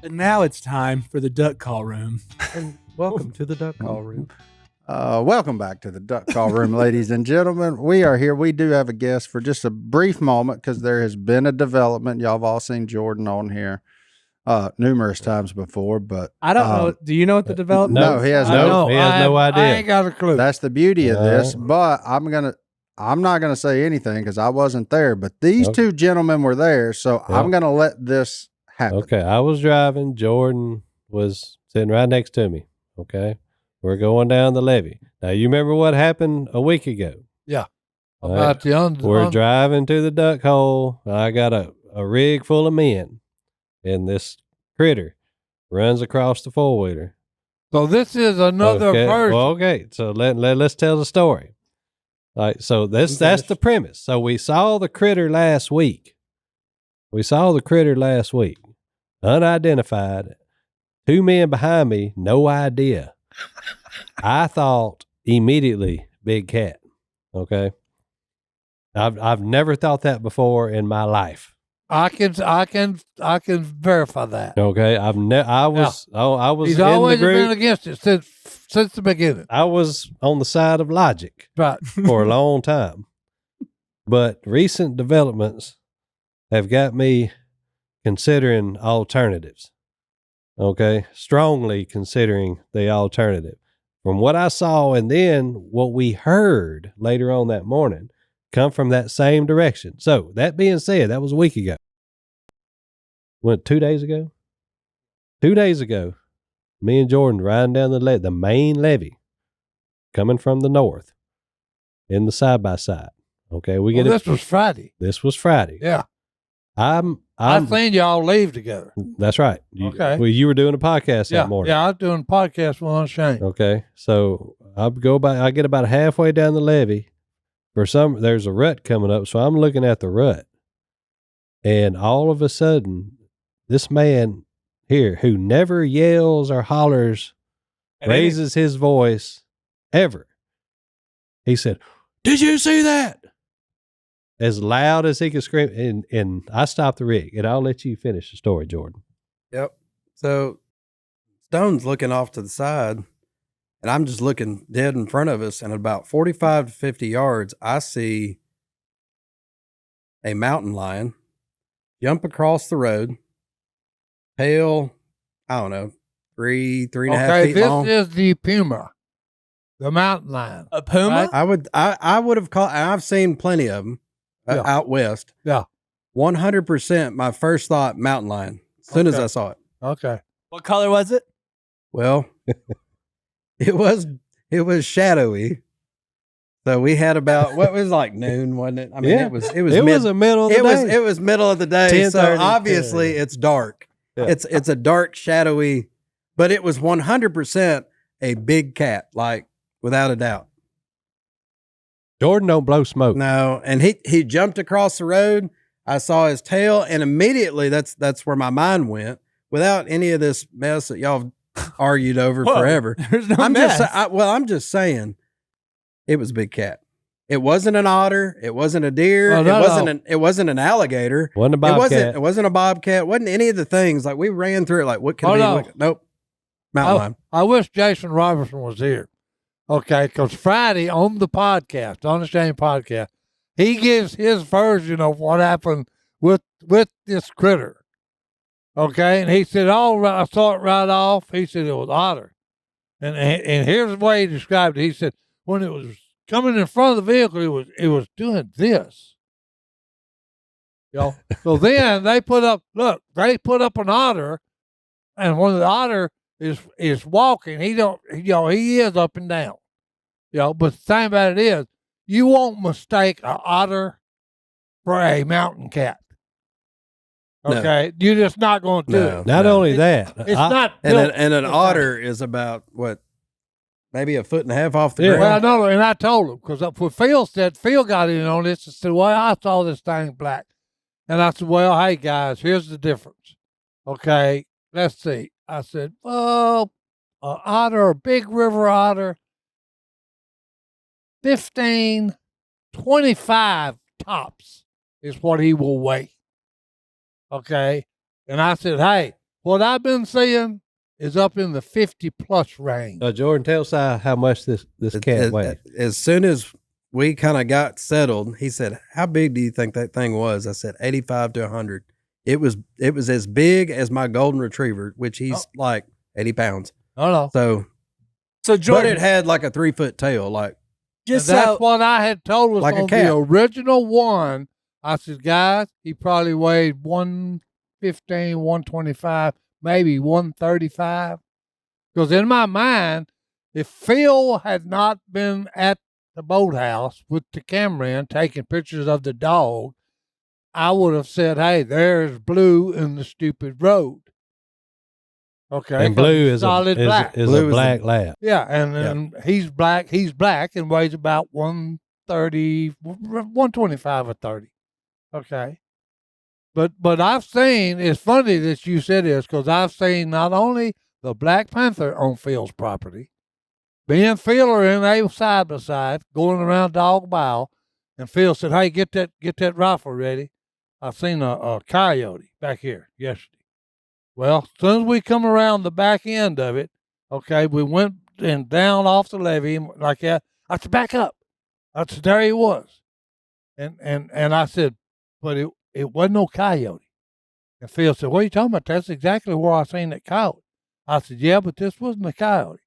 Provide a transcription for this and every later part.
And now it's time for the duck call room. And welcome to the duck call room. Welcome back to the duck call room, ladies and gentlemen. We are here. We do have a guest for just a brief moment because there has been a development. Y'all have all seen Jordan on here numerous times before, but I don't know. Do you know what the development? No, he has no idea. I ain't got a clue. That's the beauty of this. But I'm not gonna say anything because I wasn't there. But these two gentlemen were there, so I'm gonna let this happen. Okay, I was driving. Jordan was sitting right next to me. Okay, we're going down the levee. Now you remember what happened a week ago? Yeah, about we're driving to the duck hole. I got a rig full of men, and this critter runs across the four-wheeler. So this is another version. Well, okay, so let's tell the story. So that's the premise. So we saw the critter last week. Unidentified. Two men behind me, no idea. I thought immediately big cat. Okay. I've never thought that before in my life. I can verify that. Okay. I was He's in always the group. been against it since the beginning. I was on the side of logic Right. for a long time. But recent developments have got me considering alternatives. Okay. Strongly considering the alternative. From what I saw and then what we heard later on that morning come from that same direction. So that being said, that was a week ago. What, 2 days ago? 2 days ago, me and Jordan riding down the main levee, coming from the north, in the side by side. Okay, This was Friday. This was Friday. Yeah, I've seen y'all leave together. That's right. Okay. Well, you were doing a podcast that morning. Yeah, I was doing a podcast with Unashamed. Okay, so I get about halfway down the levee. There's a rut coming up, so I'm looking at the rut, and all of a sudden, this man here who never yells or hollers, raises his voice ever. He said, "Did you see that?" As loud as he could scream, and I stopped the rig, and I'll let you finish the story, Jordan. Yep. So Stone's looking off to the side, and I'm just looking dead in front of us, and at about 45 to 50 yards, I see a mountain lion jump across the road, tail, I don't know, three and a half feet long. This is the puma, the mountain lion. A puma? Right? I would have called, and I've seen plenty of them out west. Yeah. 100% my first thought, mountain lion, as soon as I saw it. Okay. What color was it? Well, it was shadowy. So we had about what was like noon, wasn't it? I mean, it was the middle of the day. It was middle of the day. So obviously it's dark. Yeah. It's a dark, shadowy, but it was 100% a big cat, like without a doubt. Jordan don't blow smoke. No, and he jumped across the road. I saw his tail, and immediately that's where my mind went. Without any of this mess that y'all argued over forever. There's no mess. I'm just saying, it was a big cat. It wasn't an otter. It wasn't a deer. It wasn't an alligator. Wasn't a bobcat. It wasn't a bobcat. It wasn't any of the things. Like we ran through it. Like what could it be? No. Nope. Mountain lion. I wish Jason Robertson was here. Okay, because Friday on the podcast, on the Shane podcast, he gives his version of what happened with this critter. Okay, and he said, I saw it right off. He said it was otter. And here's the way he described it. He said, when it was coming in front of the vehicle, it was doing this. So then they put up an otter, and when the otter is walking, he is up and down. But the thing about it is, you won't mistake an otter for a mountain cat. Okay, no. You're just not going to do it. Not only that, it's not. And an otter is about what, maybe a foot and a half off the ground. Well, I know, and I told him because Phil got in on this and said, "Well, I saw this thing black," and I said, "Well, hey guys, here's the difference. Okay, let's see." I said, "Well, an otter, a big river otter, 15, 25 tops is what he will weigh." Okay. And I said, "Hey, what I've been seeing is up in the 50+ range. Jordan, tell Si how much this cat weighs. As soon as we kind of got settled, he said, "How big do you think that thing was?" I said, 85 to 100. It was as big as my golden retriever, which he's like 80 pounds. No. So Jordan, But it had like a 3-foot tail, like just that's what I had told us Like a on cat. the original one. I said, guys, he probably weighed 115, 125, maybe 135. Because in my mind, if Phil had not been at the boathouse with the cameraman taking pictures of the dog, I would have said, hey, there's Blue in the stupid road. Okay. And Blue is solid black. is Blue a is black lab. Yeah, and he's black and weighs about 130, 125 or 30. Okay. But I've seen, it's funny that you said this, because I've seen not only the Black Panther on Phil's property, me and Phil are in a side by side going around Dog Bow, and Phil said, hey, get that rifle ready. I seen a coyote back here yesterday. Well, as soon as we come around the back end of it, okay, we went and down off the levee like that. I said, back up. I said, there he was. And I said, but it wasn't no coyote. And Phil said, what are you talking about? That's exactly where I seen that coyote. I said, yeah, but this wasn't a coyote.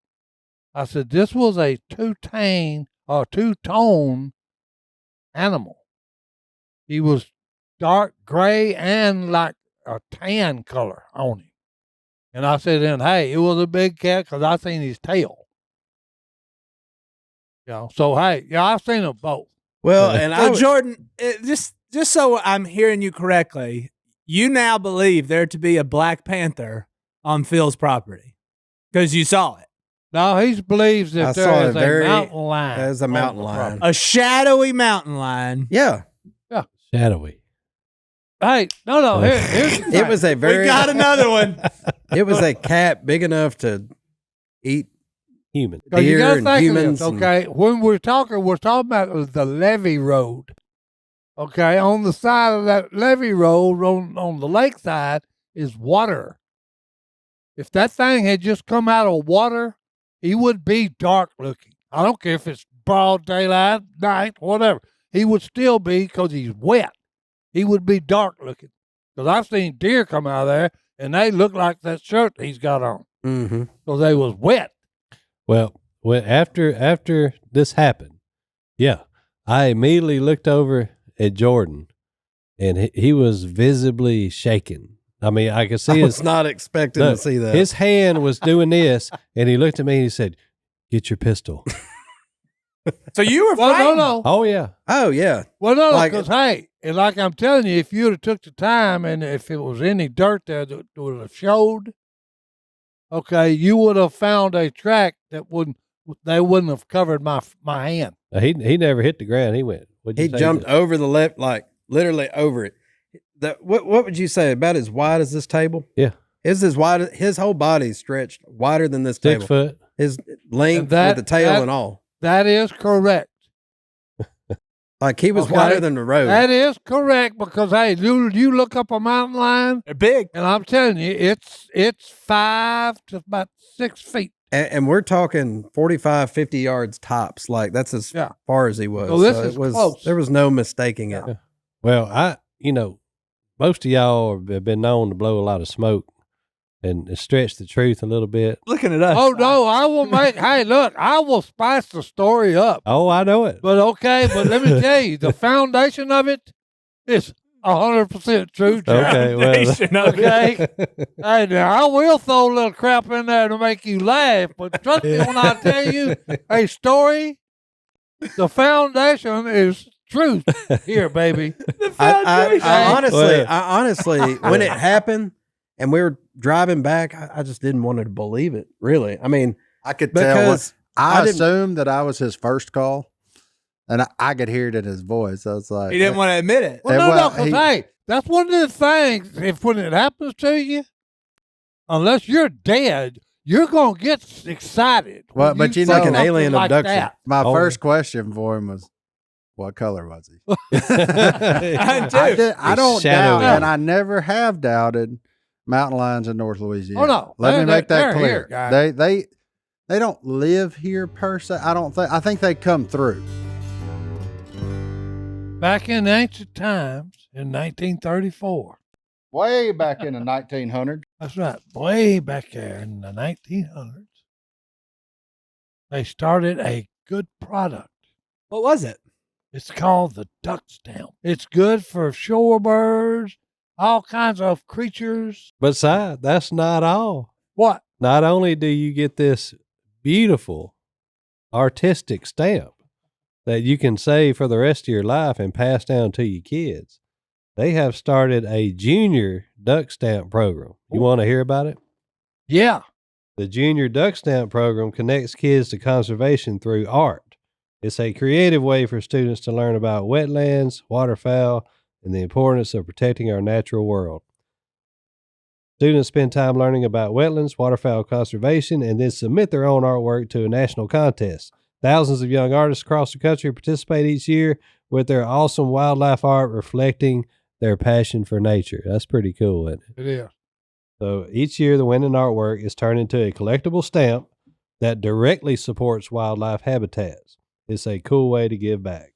I said, this was a two-tone animal. He was dark gray and like a tan color on him. And I said, then, hey, it was a big cat because I seen his tail. You know, so, hey, yeah, I've seen them both. well, and So Jordan, just so I'm hearing you correctly, you now believe there to be a Black Panther on Phil's property because you saw it. Now, he believes I that saw there it is a very- mountain lion. there's a on mountain the lion. property. A shadowy mountain lion. yeah, Shadowy. Hey, no, here's the it thing. was a We very got another one. it was a cat big enough to eat Human. Because you deer gotta and think of humans. this, okay? When we're talking about the levee road. Okay, on the side of that levee road, on the lakeside, is water. If that thing had just come out of water, he would be dark looking. I don't care if it's broad daylight, night, whatever. He would still be, because he's wet. He would be dark looking. Because I've seen deer come out of there, and they look like that shirt he's got on. Mm-hmm. Because they was wet. Well, after this happened, yeah, I immediately looked over at Jordan, and he was visibly shaken. I mean, I could see I his was not expecting look, to see that. his hand was doing this, and he looked at me and he said, "Get your pistol." So you were Well, frightened. no. Oh yeah, Oh yeah, Well, no, Like- because hey, and like I'm telling you, if you'd have took the time and if it was any dirt there that would have showed, okay, you would have found a track that they wouldn't have covered my hand. he never hit the ground. He went. What'd you he say? jumped over the left, like literally over it. What would you say, about as wide as this table? Yeah. It's as wide. His whole body stretched wider than this 6 table. foot. His length And that- with the tail that- and all. That is correct. Like he was Okay. wider than the road. That is correct because hey, you look up a mountain lion, They're big. and I'm telling you, it's 5 to about 6 feet. And we're talking 45, 50 yards tops. Like that's as Yeah. far as he was. So this it is was, close. There was no mistaking it. Yeah. Well, most of y'all have been known to blow a lot of smoke and stretch the truth a little bit. Looking at us. Oh no, I will make. Hey, look, I will spice the story up. Oh, I know it. But okay, but let me tell you, the foundation of it is 100% true, Jack. Okay, well, Foundation of it. Okay. Hey, now I will throw a little crap in there to make you laugh, but trust me when I tell you a story, the foundation is truth here, baby. I Well- honestly, when it happened and we were driving back, I just didn't want to believe it. Really, I mean, I could tell. because I didn't- assumed that I was his first call, and I could hear it in his voice. I was like, He didn't want to admit it. Well, Well, no, because he- hey, that's one of the things. If when it happens to you, unless you're dead, you're gonna get excited. Well, when but you see know- Like an something alien like abduction. that. My Oh. first question for him was, "What color was he?" I I do. don't shadowy. doubt, and I never have doubted Mountain lions in North Louisiana. Oh, no. Let me make that They're clear. here, guys. They don't live here per se. I think they come through. Back in ancient times, in 1934. Way back in the 1900s. That's right. Way back there in the 1900s, they started a good product. What was it? It's called the duck stamp. It's good for shorebirds, all kinds of creatures. But Si, that's not all. What? Not only do you get this beautiful artistic stamp that you can save for the rest of your life and pass down to your kids, they have started a junior duck stamp program. You want to hear about it? Yeah. The Junior Duck Stamp program connects kids to conservation through art. It's a creative way for students to learn about wetlands, waterfowl, and the importance of protecting our natural world. Students spend time learning about wetlands, waterfowl conservation, and then submit their own artwork to a national contest. Thousands of young artists across the country participate each year with their awesome wildlife art reflecting their passion for nature. That's pretty cool, isn't it? It is. So each year, the winning artwork is turned into a collectible stamp that directly supports wildlife habitats. It's a cool way to give back.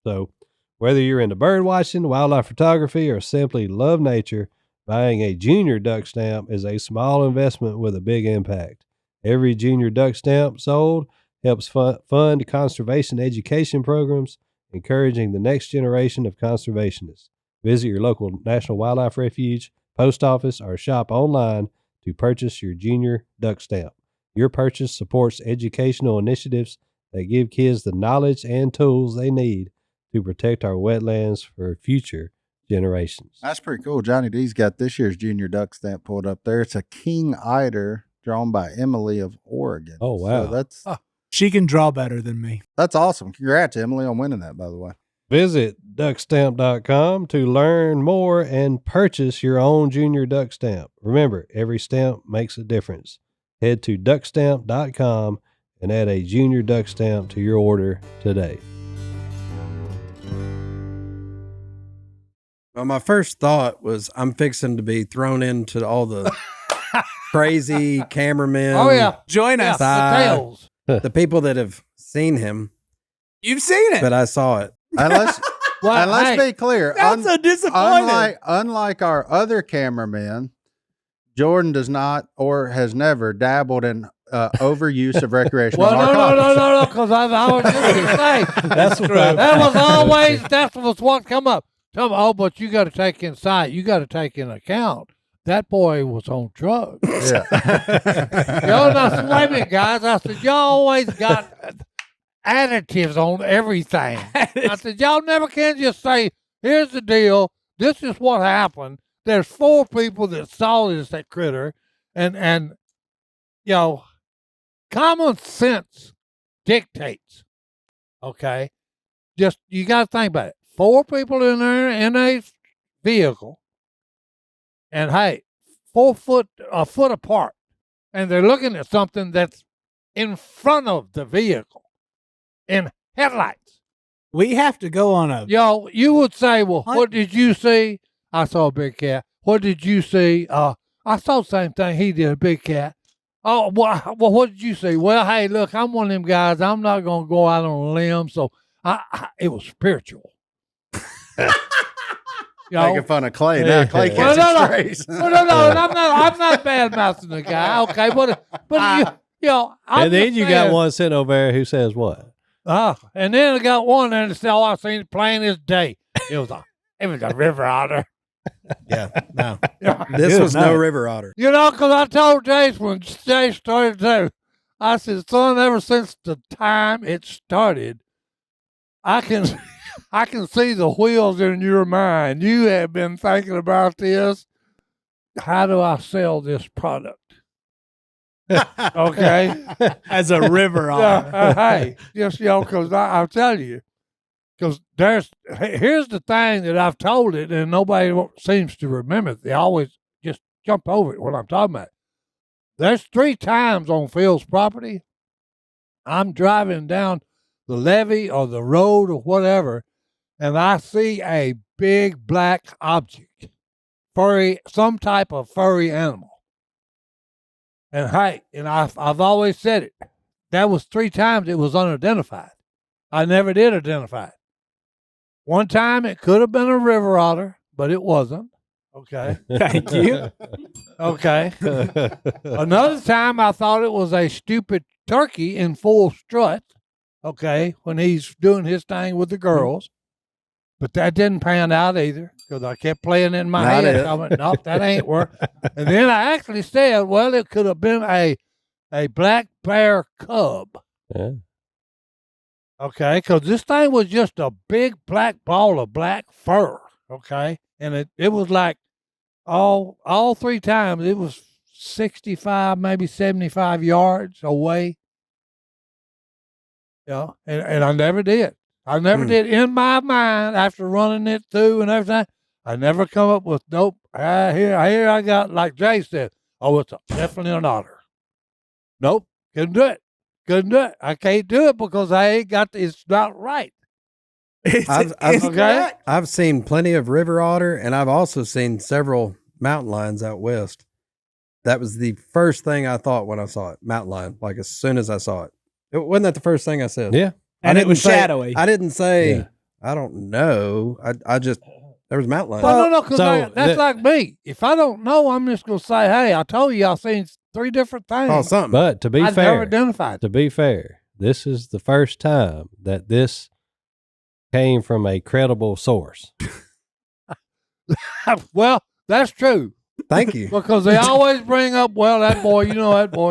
So whether you're into bird watching, wildlife photography, or simply love nature, buying a junior duck stamp is a small investment with a big impact. Every junior duck stamp sold helps fund conservation education programs, encouraging the next generation of conservationists. Visit your local National Wildlife Refuge, post office, or shop online to purchase your junior duck stamp. Your purchase supports educational initiatives that give kids the knowledge and tools they need to protect our wetlands for future generations. That's pretty cool. Johnny D's got this year's junior duck stamp pulled up there. It's a king eider drawn by Emily of Oregon. Oh, wow. So She can draw better than me. that's awesome. Congrats, Emily, on winning that, by the way. Visit duckstamp.com to learn more and purchase your own junior duck stamp. Remember, every stamp makes a difference. Head to duckstamp.com and add a junior duck stamp to your order today. Well, my first thought was I'm fixing to be thrown into all the crazy cameramen. Oh, yeah. Join Yeah, us. the tails. The people that have seen him, You've seen it. but I saw it. And let's, Well, and let's hey, be clear. That's so disappointing. Unlike our other cameramen, Jordan does not or has never dabbled in overuse of recreational well, narcotics. no, because I was just going to say, That's true. that was always, that was what come up. Tell me, oh, but you got to take inside, you got to take in account, that boy was on drugs. Yeah. Y'all not swimming, guys. I said, y'all always got additives on everything. I said, y'all never can just say, here's the deal. This is what happened. There's 4 people that saw this, that critter. And you know, common sense dictates. Okay? Just, you got to think about it. 4 people in there in a vehicle. And hey, a foot apart. And they're looking at something that's in front of the vehicle. In headlights. We have to go on a. Yo, you would say, well, What? what did you see? I saw a big cat. What did you see? I saw the same thing he did, a big cat. Oh, well, what did you see? Well, hey, look, I'm one of them guys. I'm not going to go out on a limb. So it was spiritual. Making fun of Clay Yeah. now. Clay Well, catches strays. No, and I'm not bad mouthing the guy. Okay, but you know, I'm And then just you got saying, one sitting over there who says what? and then I got one there that said, "Oh, I seen it plain as day." It was a river otter. Yeah, no. Yeah. This Good was night. no river otter. You know, because I told Jace when Jace started to, I said, son, ever since the time it started, I can see the wheels in your mind. You have been thinking about this. How do I sell this product? Okay. As a river otter. Yeah, hey, just, because I'll tell you, because here's the thing that I've told it and nobody seems to remember it. They always just jump over it when I'm talking about it. There's 3 times on Phil's property, I'm driving down the levee or the road or whatever, and I see a big black object some type of furry animal. And hey, and I've always said it. That was 3 times it was unidentified. I never did identify it. One time it could have been a river otter, but it wasn't. Okay. Thank you. Okay. Another time I thought it was a stupid turkey in full strut. Okay. When he's doing his thing with the girls. But that didn't pan out either because I kept playing in my Not head. it. I went, nope, that ain't work. And then I actually said, well, it could have been a black bear cub. Yeah. Okay, because this thing was just a big black ball of black fur. Okay, and it was like all 3 times it was 65, maybe 75 yards away. Yeah, and I never did. I never did in my mind after running it through and everything. I never come up with nope. Here I got, like Jay said. Oh, it's definitely an otter. Nope, couldn't do it. Couldn't do it. I can't do it because I ain't got. It's not right. I've okay. correct. I've seen plenty of river otter, and I've also seen several mountain lions out west. That was the first thing I thought when I saw it, mountain lion. Like as soon as I saw it, wasn't that the first thing I said? Yeah. And it was say- shadowy. I didn't say Yeah. I don't know. I just there was mountain lions. Well, no, because So that's like me. If I don't know, I'm just gonna say, "Hey, I told you I've seen 3 different things." Oh, something. But to be I never fair, identified. this is the first time that this came from a credible source. Well, that's true Thank you. because they always bring up, "Well, that boy,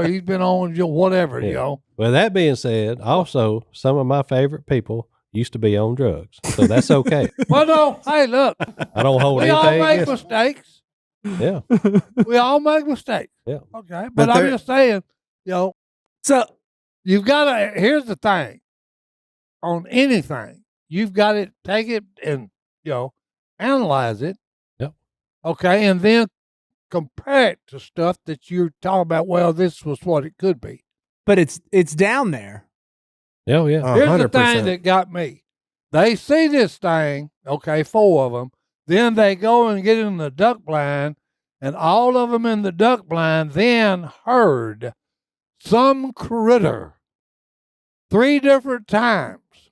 he's been on whatever, Yeah. Well, that being said, also some of my favorite people used to be on drugs, so that's okay. Well, no, hey, look, I don't hold we all anything make against. mistakes. Yeah. We all make mistakes. Yeah. Okay, But but I'm there- just saying, So you've got to. Here's the thing: on anything, you've got to take it and analyze it. Yep. Okay, and then compare it to stuff that you're talking about. Well, this was what it could be. but it's down there. Oh, yeah. Here's the 100%. thing that got me. They see this thing, okay, 4 of them. Then they go and get in the duck blind, and all of them in the duck blind then heard some critter 3 different times.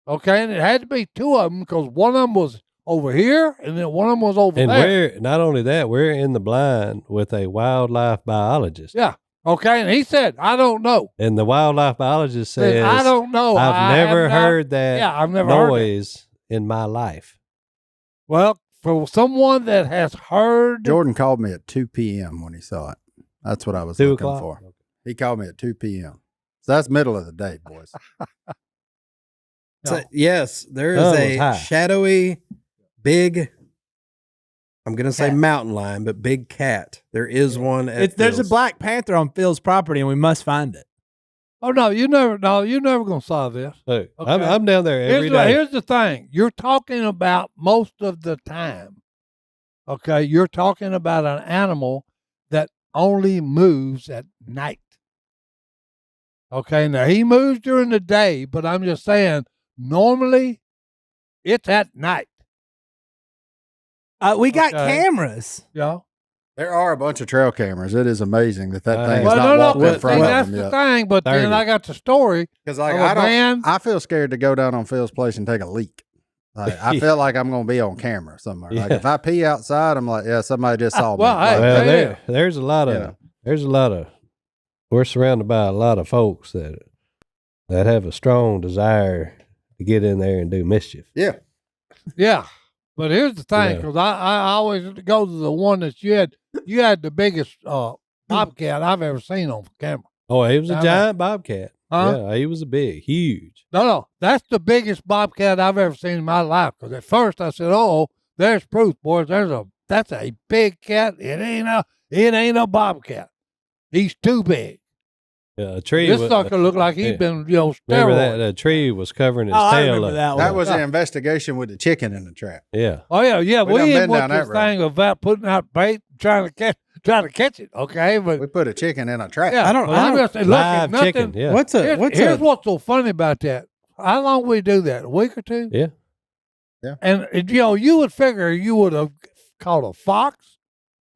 Okay, and it had to be 2 of them because one of them was over here and then one of them was over And there. we're not only that, we're in the blind with a wildlife biologist. Yeah. Okay, and he said, I don't know. And the wildlife biologist says, I don't know. I've never heard that Yeah, I've never heard that. noise in my life. Well, for someone that has heard Jordan called me at 2 p.m. when he saw it. That's what I was 2 looking o'clock? for. He called me at 2 p.m. So that's middle of the day, boys. So, yes, there Oh, is it was high. a shadowy, big. I'm gonna say Cat. mountain lion, but big cat. There is one. At There's a Phil's. black panther on Phil's property, and we must find it. Oh you're never gonna solve this. Look, Okay. I'm down there every day. Here's the thing. You're talking about most of the time. Okay, you're talking about an animal that only moves at night. Okay, now he moves during the day, but I'm just saying normally it's at night. We got Okay. cameras. Yeah. There are a bunch of trail cameras. It is amazing that thing Well, is not walked in but front see, of that's them the yet. thing. But then 30. I got the story. Because like of a man. I feel scared to go down on Phil's place and take a leak. Like, I feel like I'm going to be on camera somewhere. Like Yeah. if I pee outside, I'm like, yeah, somebody just saw me. Well, hey, Like, Well, yeah. there's a lot of Yeah. we're surrounded by a lot of folks that have a strong desire to get in there and do mischief. yeah. Yeah, but here's the thing, Yeah. because I always go to the one that you had the biggest bobcat I've ever seen on camera. Oh, he was a Down giant bobcat. Huh? Yeah, he was a big, huge. No, that's the biggest bobcat I've ever seen in my life. Because at first I said, "Oh, there's proof, boys. That's a big cat. It ain't a bobcat. He's too big. Yeah, a tree. This was, sucker looked like he'd yeah. been Remember that steroid. a tree was covering his Oh, I tail remember up. that one. That was Yeah. the investigation with the chicken in the trap. Yeah, Oh yeah. We We done even been went down this that road. thing about putting out bait, trying to catch it. Okay, but We put a chicken in a trap. yeah, I don't- well, I'm just saying, look, live nothing, chicken. Yeah, Here's what's so funny about that. How long we do that? A week or two? yeah. And you would figure you would have caught a fox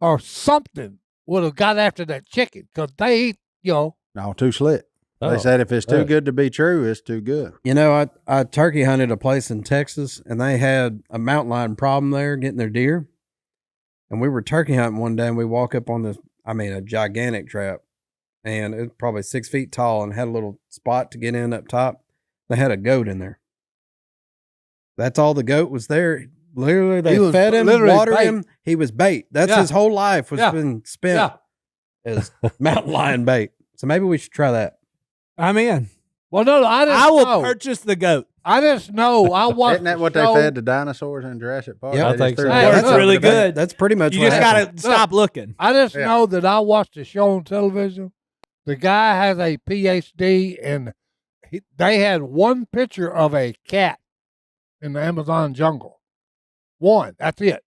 or something would have got after that chicken because they eat, No, too slick. They Oh, said if it's too yeah. good to be true, it's too good. You know, I turkey hunted a place in Texas, and they had a mountain lion problem there getting their deer. And we were turkey hunting one day, and we walk up on this, a gigantic trap. And it was probably 6 feet tall and had a little spot to get in up top. They had a goat in there. That's all the goat was there. Literally, they fed him, watered him. He was bait. That's his whole life was been spent as mountain lion bait. So maybe we should try that. I'm in. Well, no, I will purchase the goat. I just know. I watched. Isn't that what they fed the dinosaurs in Jurassic Park? Yeah, They I just think threw so. it Hey, out That's there. really good. That's pretty much You what just happened. got to stop looking. I just know that I watched a show on television. The guy has a PhD, and they had one picture of a cat in the Amazon jungle. One. That's it.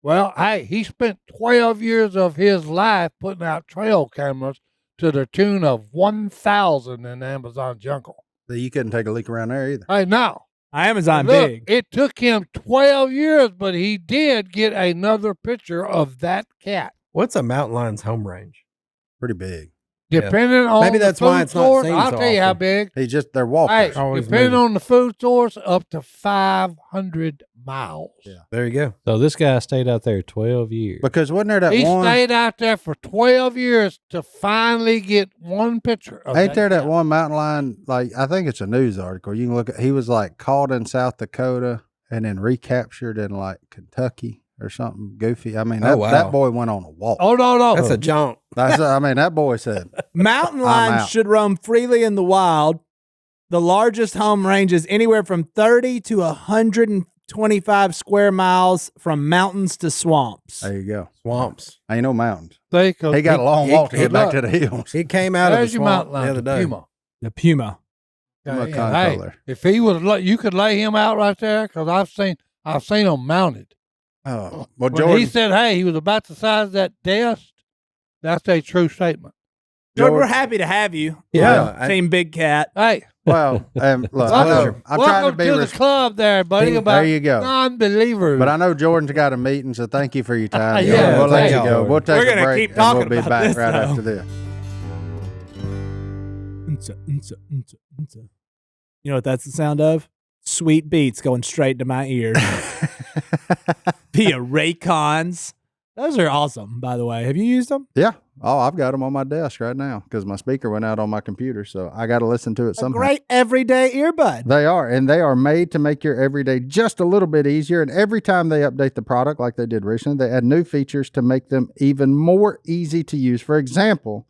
Well, hey, he spent 12 years of his life putting out trail cameras to the tune of 1,000 in the Amazon jungle. So you couldn't take a leak around there either. Hey, now. Amazon Look, big. it took him 12 years, but he did get another picture of that cat. What's a mountain lion's home range? Pretty big. Depending on Maybe the that's why food it's not source, seen I'll so tell you how often. big. They're Hey, walkers. Always depending moving. on the food source, up to 500 miles. Yeah. There you go. So this guy stayed out there 12 years. Because wasn't there that He one? stayed out there for 12 years to finally get one picture of Ain't there that cat. one mountain lion? Like I think it's a news article. You can look at. He was like caught in South Dakota and then recaptured in like Kentucky or something goofy. I mean, Oh, wow. that boy went on a walk. Oh, no. That's a jaunt. That boy said, Mountain I'm lions out. should roam freely in the wild. The largest home ranges anywhere from 30 to 125 square miles from mountains to swamps. "There you go. Swamps. Ain't no mountains. They could- He got a long walk to he- get back to the hills. He came out of the There's your swamp mountain the lion, other the day. puma. The puma. Puma Yeah, controller. hey, if he was, you could lay him out right there because I've seen him mounted. Oh, well, When Jordan. he said, "Hey, he was about the size of that desk," that's a true statement. Jordan, we're George- happy to have you. Yeah, I- Team Big Cat. Hey, Well, look, I know, welcome, I'm trying to welcome be. to the club, there, buddy. There About you go. non-believers. But I know Jordan's got a meeting, so thank you for your time. Yeah, we'll let thank you y'all. go. We'll take We're a gonna break keep and we'll talking be about back this, right though. after this. You know what that's the sound of? Sweet beats going straight to my ears. Via Raycons. Those are awesome, by the way. Have you used them? Yeah. Oh, I've got them on my desk right now because my speaker went out on my computer, so I got to listen to it A somehow. great everyday earbud. They are, and they are made to make your everyday just a little bit easier. And every time they update the product, like they did recently, they add new features to make them even more easy to use. For example,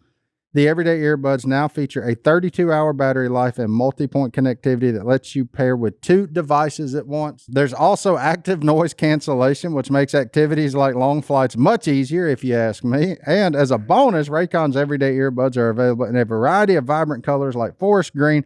the everyday earbuds now feature a 32-hour battery life and multi-point connectivity that lets you pair with 2 devices at once. There's also active noise cancellation, which makes activities like long flights much easier, if you ask me. And as a bonus, Raycon's everyday earbuds are available in a variety of vibrant colors like forest green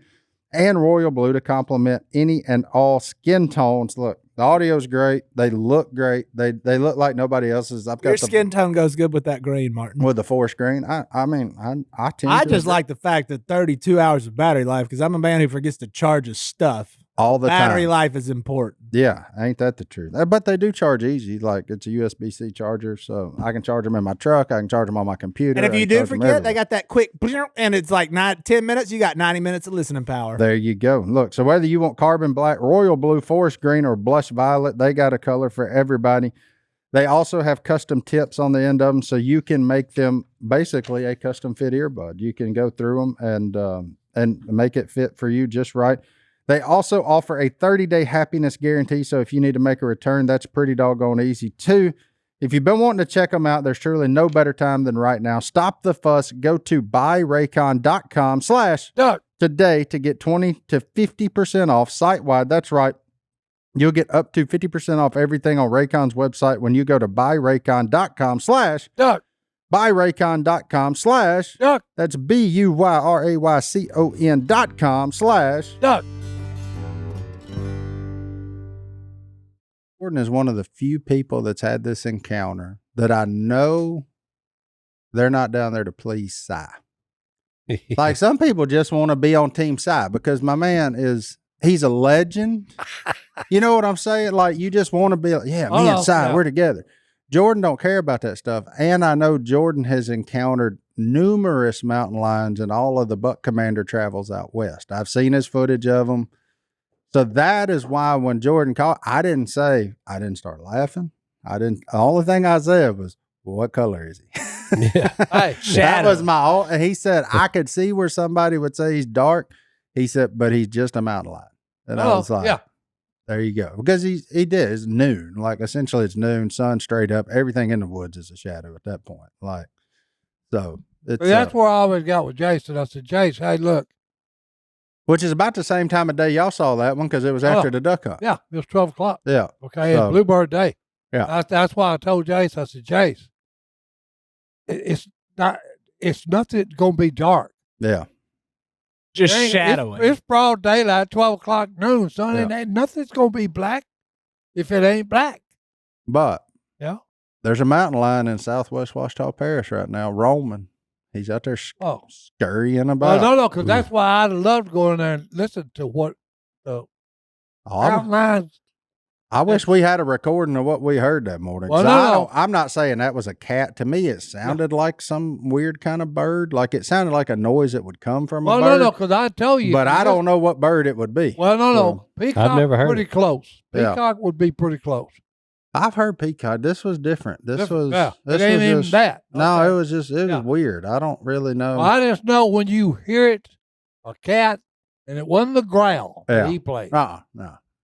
and royal blue to complement any and all skin tones. Look, the audio's great. They look great. They look like nobody else's. I've got Your the skin tone goes good with that green, Martin. with the forest green. I tend I to just agree. like the fact that 32 hours of battery life because I'm a man who forgets to charge his stuff. all the Battery time. life is important. Yeah, ain't that the truth? But they do charge easy. Like it's a USB-C charger, so I can charge them in my truck. I can charge them on my computer. And if I you can do charge them forget, they everywhere. got that quick, and it's like 10 minutes. You got 90 minutes of listening power. There you go. Look, so whether you want carbon black, royal blue, forest green, or blush violet, they got a color for everybody. They also have custom tips on the end of them, so you can make them basically a custom fit earbud. You can go through them and make it fit for you just right. They also offer a 30-day happiness guarantee, so if you need to make a return, that's pretty doggone easy too. If you've been wanting to check them out, there's truly no better time than right now. Stop the fuss. Go to buyraycon.com/ Doug, today to get 20 to 50% off site-wide. That's right. You'll get up to 50% off everything on Raycon's website when you go to buyraycon.com/ Doug, buyraycon.com/ Doug, that's BUYRAYCON.com/ Doug. Jordan is one of the few people that's had this encounter that I know they're not down there to please Si. Like some people just want to be on Team Si because my man he's a legend. You know what I'm saying? Like you just want to be like, yeah, me Hold and on, Si, now. we're together. Jordan don't care about that stuff. And I know Jordan has encountered numerous mountain lions in all of the Buck Commander travels out west. I've seen his footage of them. So that is why when Jordan called, I didn't start laughing. The only thing I said was, well, what color is he? Yeah. Hey, That was and he said, I could see where somebody would say he's dark. He said, but he's just a mountain lion. And I was like, yeah. there you go. Because he did. It's noon. Like, essentially, it's noon, sun straight up. Everything in the woods is a shadow at that point. Like, so it's. That's where I always got with Jason. I said, Jason, hey, look. Which is about the same time of day y'all saw that one because it was after the duck hunt. Yeah, it was 12 o'clock. Yeah. Okay, it's Bluebird Day. Yeah. That's why I told Jace, I said, Jace, it's nothing going to be dark. Yeah. Just shadowy. It's broad daylight, 12 o'clock noon, son, Yeah. and ain't nothing's going to be black if it ain't black. But Yeah. there's a mountain lion in southwest Washita Parish right now, roaming. He's out there scurrying about. Well, no, because that's why I'd love to go in there and listen to what the mountain lions. I wish we had a recording of what we heard that morning. Well, I'm not saying that was a cat. To me, it sounded like some weird kind of bird. Like it sounded like a noise that would come from a bird. No, because I tell you. But I don't know what bird it would be. Well, no. Peacock I've never heard pretty it. close. Yeah. Peacock would be pretty close. I've heard peacock. This was different. This was it this ain't was even just, that. No, Okay. it was just was weird. I don't really know. Well, I just know when you hear it, a cat, and it wasn't the growl that he played. No.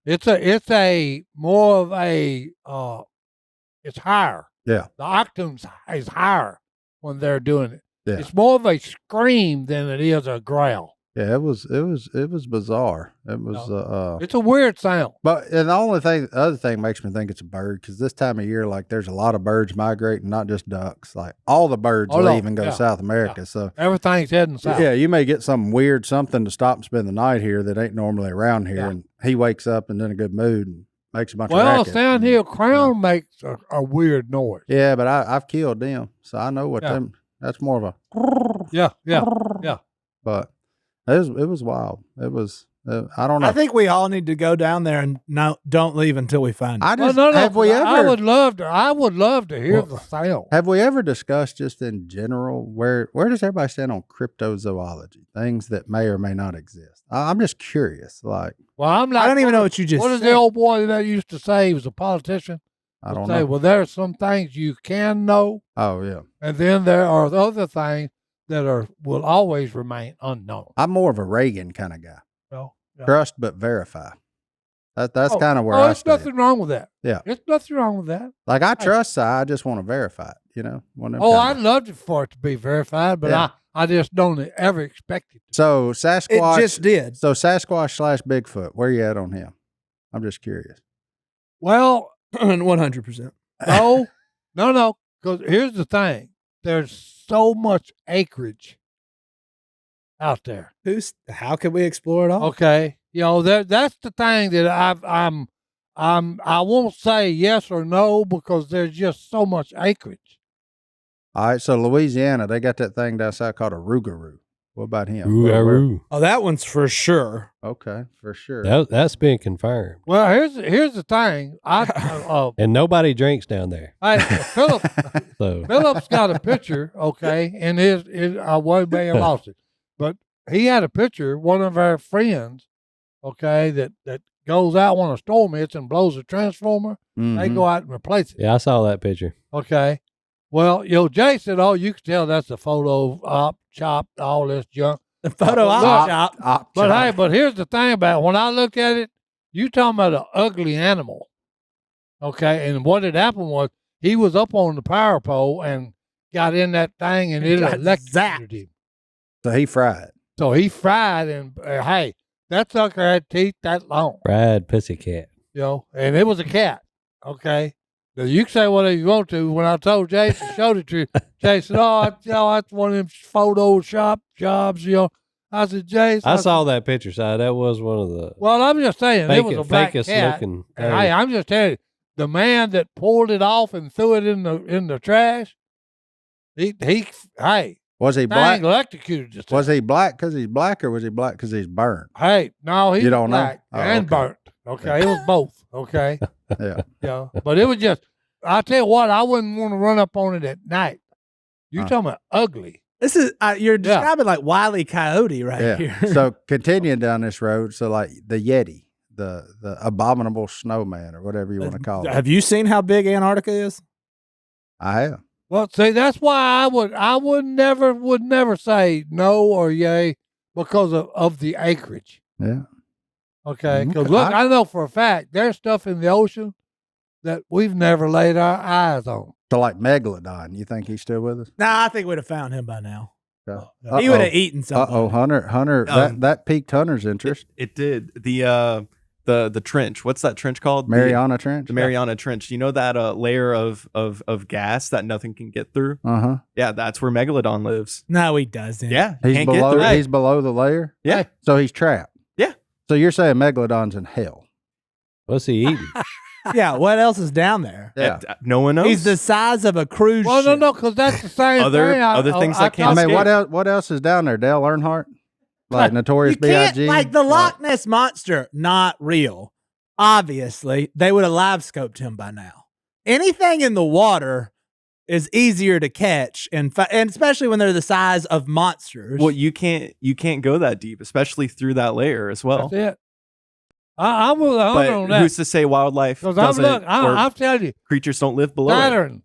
It's a more of a it's higher. Yeah. The octaves is higher when they're doing it. Yeah. It's more of a scream than it is a growl. Yeah, it was bizarre. It was It's a weird sound. But and the other thing makes me think it's a bird because this time of year, like there's a lot of birds migrating, not just ducks. Like all the birds leave and go to South America. Yeah. So Everything's heading south. yeah, you may get something weird, something to stop and spend the night here that ain't normally around here. Yeah. And he wakes up and in a good mood and makes a bunch of Well, racket. Sandhill Crown makes a weird noise. Yeah, but I've killed them, so I know what them. That's more of a. Yeah. But it was wild. It was. I don't know. I think we all need to go down there and don't leave until we find it. I just Well, no, have we ever. I would love to hear the sound. Have we ever discussed just in general where does everybody stand on cryptozoology? Things that may or may not exist. I'm just curious. Like, Well, I'm not. I don't even know what you just What is said. the old boy that used to say? He was a politician. I don't Say, know. well, there are some things you can know, Oh yeah, and then there are other things that will always remain unknown. I'm more of a Reagan kind of guy. So, yeah. Trust but verify. That's kind of where I there's stand. nothing wrong with that. Yeah. There's nothing wrong with that. Like I trust, I just want to verify it. You know. One of them Oh, kinda- I'd love for it to be verified, but Yeah. I just don't ever expect it to. So Sasquatch It just did. So Sasquatch / Bigfoot. Where you at on him? I'm just curious. Well, 100%. no, because here's the thing. There's so much acreage out there. How can we explore it all? Okay, that's the thing that I won't say yes or no because there's just so much acreage. All right. So Louisiana, they got that thing down south called a rougarou. What about him? Ooh-a-roo. Oh, that one's for sure. Okay, for sure. That's been confirmed. Well, here's the thing. And nobody drinks down there. So Phillip's got a picture, okay, and I may have lost it, but he had a picture. One of our friends, okay, that goes out when a storm hits and blows a transformer. They Mhm. go out and replace it. yeah, I saw that picture. Okay. Well, Jay said, "Oh, you can tell that's a photo op, chopped, all this junk." The photo Look, op. But here's the thing about it. When I look at it, you talking about an ugly animal, okay? And what had happened was he was up on the power pole and got in that thing, and it got electrocuted him. So he fried. So he fried, and hey, that sucker had teeth that long, Fried pussycat. and it was a cat, okay? Now, you can say whatever you want to. When I told Jason, showed it to you, Jason, that's one of them Photoshop jobs, I said, Jason. I saw that picture, Si. That was one of the Well, I'm just saying, it was a black fakest cat. looking And, thing. hey, I'm just telling you, the man that pulled it off and threw it in the trash, Was he dang, black? electrocuted this Was thing. he black because he's black, or was he black because he's burned? Hey, no, he You was don't know? black Oh, and okay. burnt. Okay, it was both. Okay, Yeah. but it was just I tell you what, I wouldn't want to run up on it at night. You're talking about ugly. This is you're describing like Wile E. Coyote right here. So continuing down this road, so like the Yeti, the abominable snowman or whatever you want to call it. Have you seen how big Antarctica is? I have. Well, see, that's why I would never say no or yay because of the acreage. Yeah. Okay. Because look, I know for a fact there's stuff in the ocean that we've never laid our eyes on. So like megalodon, you think he's still with us? Nah, I think we'd have found him by now. Okay. He would have eaten something. Hunter, that piqued Hunter's interest. It did. The trench. What's that trench called? Mariana Trench. The Mariana Trench. You know that layer of gas that nothing can get through? Uh-huh. Yeah, that's where megalodon lives. No, he doesn't. Yeah, He's can't get below through. he's below the layer? Yeah. So he's trapped. Yeah. So you're saying megalodon's in hell. What's he eating? Yeah, what else is down there? Yeah. No one knows. He's the size of a cruise Well, ship. no, because that's the same Other- thing. other things I can't I mean, escape. what else is down there? Dale Earnhardt? Like Notorious You can't, B.I.G.? like the Loch Ness Monster, not real. Obviously, they would have live scoped him by now. Anything in the water is easier to catch, and especially when they're the size of monsters. Well, you can't go that deep, especially through that layer as well. That's it. I'm with But on that. who's to say wildlife Because doesn't I'm telling you, creatures don't live below it? Saturn,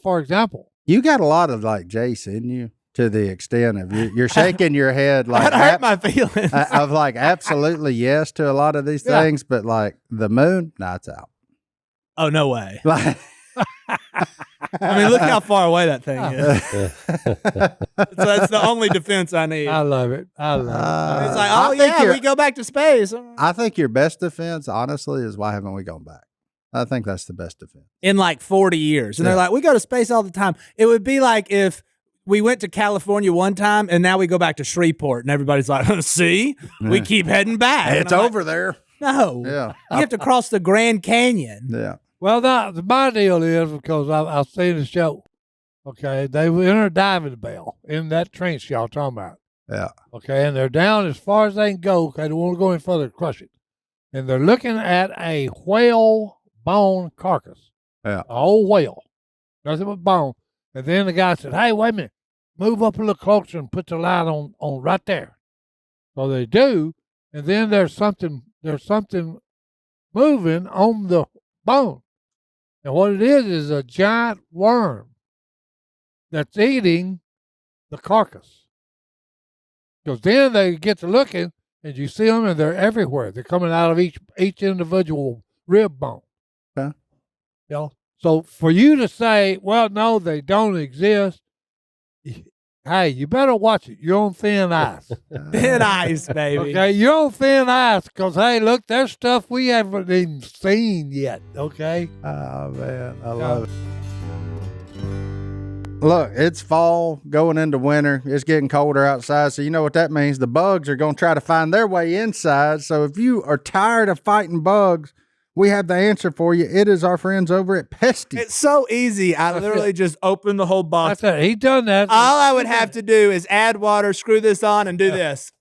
for example. You got a lot of like Jace in you to the extent of you're shaking your head like that hurt my feelings. of like absolutely yes to a lot of these Yeah. things, but like the moon, it's out. Oh, no way. Like, I mean, look how far away that thing is. So that's the only defense I need. I love it. I love it. It's like, I oh, think yeah, you're- we go back to space. I think your best defense, honestly, is why haven't we gone back? I think that's the best defense. In like 40 years. And they're Yeah. like, we go to space all the time. It would be like if we went to California one time and now we go back to Shreveport and everybody's like, see, we Yeah. keep heading back. And It's I'm like, over there. no. Yeah. You have to cross the Grand Canyon. Yeah. Well, my deal is because I've seen the show. Okay, they were in a diving bell in that trench y'all talking about. Yeah. Okay, and they're down as far as they can go. Okay, they don't want to go any further to crush it. And they're looking at a whale bone carcass. Yeah. An old whale. Nothing but bone. And then the guy said, hey, wait a minute. Move up a little closer and put the light on right there. So they do. And then there's something moving on the bone. And what it is a giant worm that's eating the carcass. Because then they get to looking, and you see them, and they're everywhere. They're coming out of each individual rib bone. Okay. You know? So for you to say, well, no, they don't exist, hey, you better watch it. You're on thin ice. Thin ice, baby. Okay, you're on thin ice because, hey, look, there's stuff we haven't even seen yet, okay? Oh, man. I love it. Look, it's fall going into winter. It's getting colder outside. So you know what that means? The bugs are going to try to find their way inside. So if you are tired of fighting bugs, we have the answer for you. It is our friends over at Pesty. It's so easy. I literally just open the whole box. That's it. He done that. All I would have to do is add water, screw this on, and do this.